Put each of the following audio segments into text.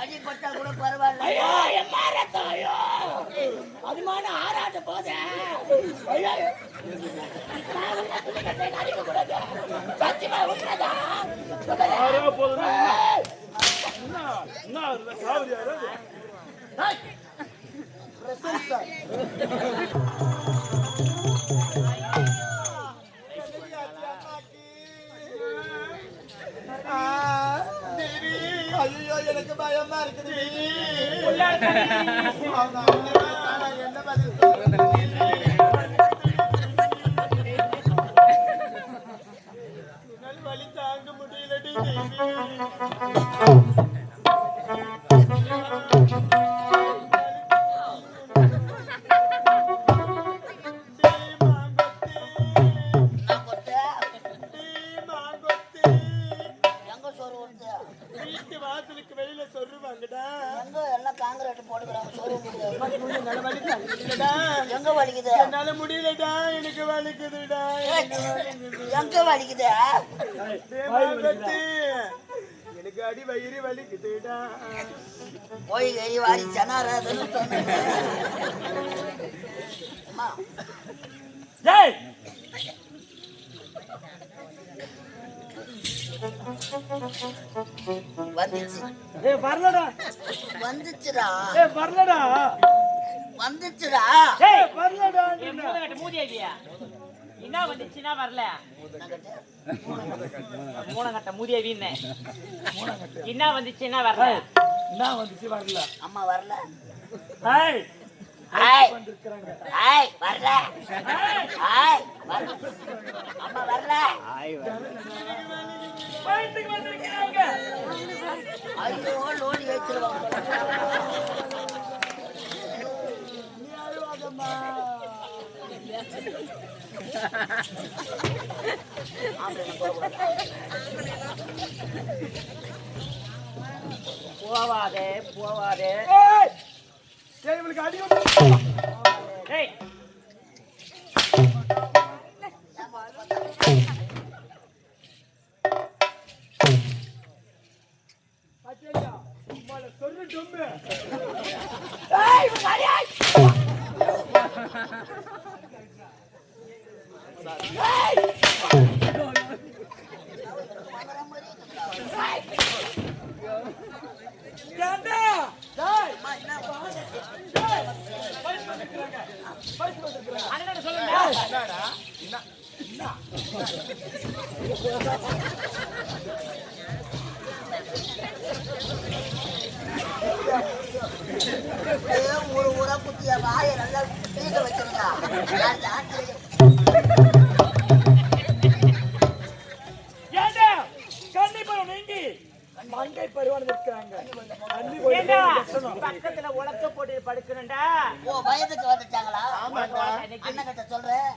அடிப்பட்டா கூட பரவாயில்ல. அதுமான ஆராட்ட போத ஐயோ எனக்கு பயமா இருக்குது. என்ன பதில் வலி தாங்க முடியலடி. வாசலுக்கு வெளியில சொல்லுவாங்கடா. எல்லாம் காங்கிரீட் போட்டுக்கிறாங்க. எங்க வலிக்குது? என்னால முடியலடா, எனக்கு வலிக்குதுடா. எங்க வலிக்குது? எனக்கு அடி வயிறு வலிக்குதுடா. போய் கறி வாரி சனாரா வந்துச்சு. வரலடா. வந்துச்சுடா. வரலடா. வந்துச்சுடா. வரலடா. மூதியா என்ன வந்துச்சுன்னா வரல. மூணங்கட்ட மூதியாவின்னு என்ன வந்துச்சுன்னா வரல. என்ன வந்துச்சு? வரல. அம்மா வரல. ஹாய் ஹாய் ஹாய் வரல. ஹாய் அம்மா வரல. ஐயோ லோடி வச்சிருவாங்க. போவாதே போவாதே. இவளுக்கு அடி ஒரு ஊரா குத்திய வாய நல்லா தீக்க வச்சிருக்கா. மங்கை பருவான இருக்கிறாங்க. பக்கத்துல உலக்க போட்டு படுக்கணும்டா. ஓ வயதுக்கு வந்துட்டாங்களா? அண்ணன் கிட்ட சொல்றேன்.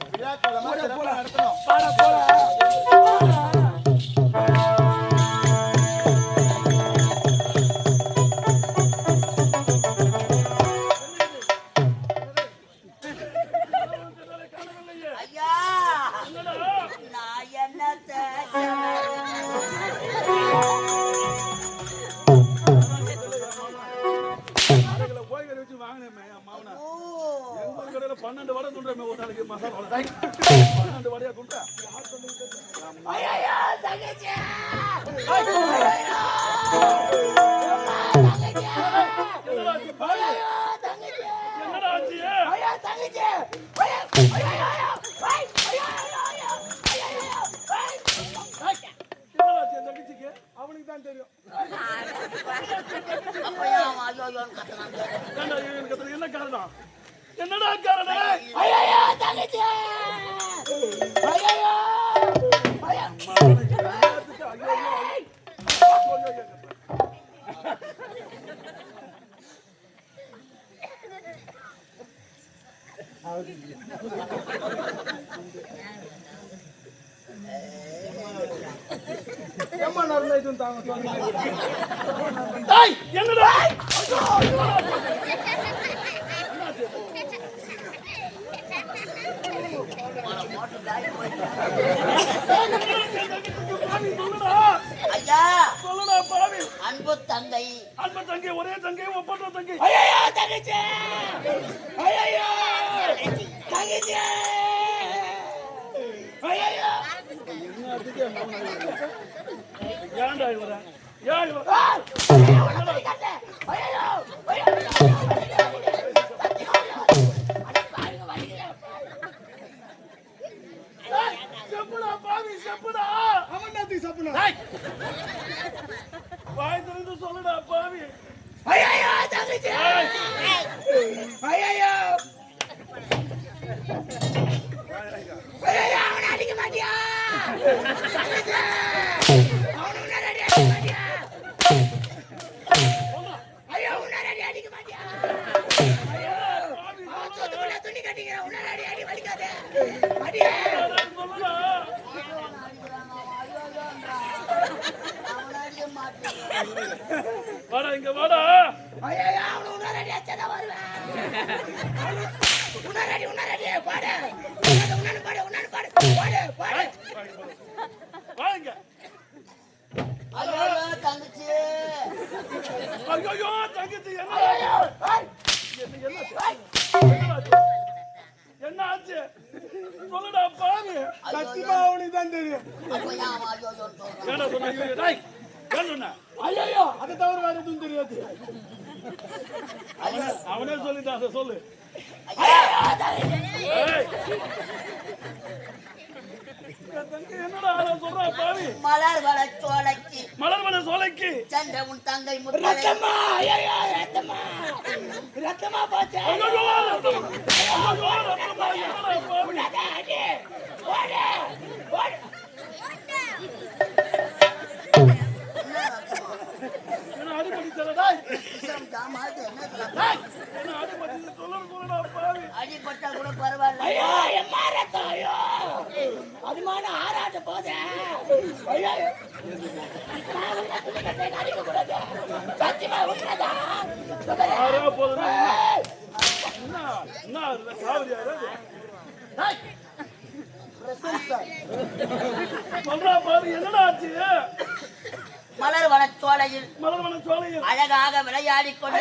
ஐயா நான் என்னத்த வாங்கினேன் மாவனா. 12 வடை துண்டுமே ஒரு நாளைக்கு மசாலா 12 வடையா துண்டா. அவனுக்கு தான் தெரியும். என்ன காரணம்? என்னடா காரணம்? டேய், என்னடா ஐயா சொல்லுடா பாவி. அன்பு தங்கை அன்பு தங்கை, ஒரே தங்கை, ஒப்பற்ற தங்கை. ஐயோ தங்கச்சி ஐயோ தங்கச்சி ஐயோ ஏன்டா இவர? ஏன் இவர? செப்புடா பாவி, செப்புடா. டேய், வாய் திறந்து சொல்லுடா பாவி. ஐயோ தங்கச்சி ஐயோ அவனை அடிக்க மாட்டியா ஐயோ உன்னாடி அடிக்க மாட்டியா துணி கட்டிக்கிறேன் உன்னாடி அடி வலிக்காத அடியே சொல்லுடா. வாடா இங்க வாடா. ஐயோ அவனை உன்னாடி அச்சதான் வருவேன் உன்னாடி பாடு உன்னாடி பாடு பாடு வாங்க. ஐயோ தங்கச்சி ஐயோ தங்கச்சி, என்ன ஆச்சு? சொல்லுடா பாவி. சத்தியமா அவனுக்கு தான் தெரியும். ஏடா சொன்ன? ஐயோ, டேய், ஏன் சொன்ன? ஐயோ அதை தவிர வேற எதுவும் தெரியாது. அவனே சொல்லிட்டான், அதை சொல்லு. என்னடா சொல்றா பாவி? மலர் வள சோலைக்கு மலர்வன சோலைக்கு சென்ற உன் தங்கை ரத்தமா ஐயோ ரத்தமா போச்சு ஐயோ, ரத்தமா. ஐயோ, ரத்தமா. என்னடா பாவி? என்ன அடிபடிச்சல? டேய், என்ன அடிபடிச்சு சொல்லுடா பாவி. அடிப்பட்டா கூட பரவாயில்ல ஐயோ எம்மா ரத்தம் ஐயோ அதுமான ஆராட்ட போதே ஐயோ அடிக்க கூடாது சத்தியமா விட்டுறதா ஆறா போதும். என்ன காவிரியா? சொல்றா பாவி, என்னடா ஆச்சு? மலர் வனச்சோலையில் மலர்வன சோலையில் அழகாக விளையாடி கொண்டு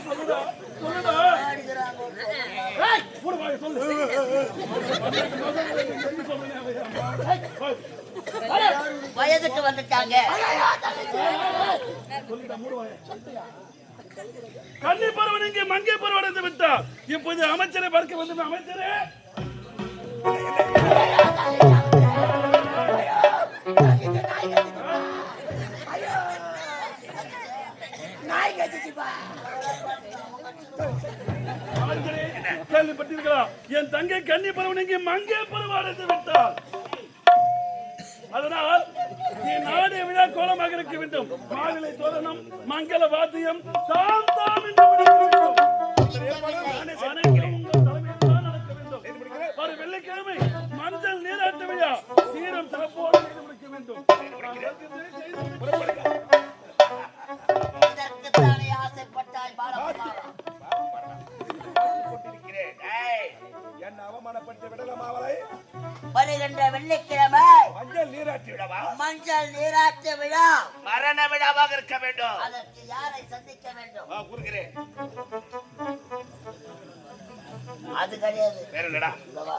சொல்லுடா, சொல்லுடா. ஏய், மூடு வாயை, சொல்லு. வயதுக்கு வந்துட்டாங்க சொல்லிட்டா, மூடு வாயை. கன்னி பருவன் இங்கே மங்கை பருவடைந்து விட்டார். இப்போது அமைச்சரை பார்க்க வந்து அமைச்சரே கேள்விப்பட்டிருக்கலாம். என் தங்கை கன்னி பருவன் இங்கே மங்கை பருவடைந்து விட்டார். அதனால் நீ நாடு விழா கோலமாக இருக்க வேண்டும். மாவிலை தோரணம், மங்கள வாத்தியம் தாம் தாம் என்று முடிக்க வேண்டும். அனைத்தும் உங்கள் தலைமையில் தான் நடக்க வேண்டும். வரும் வெள்ளிக்கிழமை மஞ்சள் நீராட்டு விழா சீரம் சிறப்போடு செய்து முடிக்க வேண்டும். இதற்குத்தானே ஆசைப்பட்டாய் பாலகுமாரா என்ன அவமானப்படுத்தி விடலாம் அவளை. வருகின்ற வெள்ளிக்கிழமை மஞ்சள் நீராட்டி விடவா? மஞ்சள் நீராட்டு விழா மரண விழாவாக இருக்க வேண்டும். அதற்கு யாரை சந்திக்க வேண்டும் கூறுகிறேன். அது கிடையாது வேற என்னடா? இல்லவா?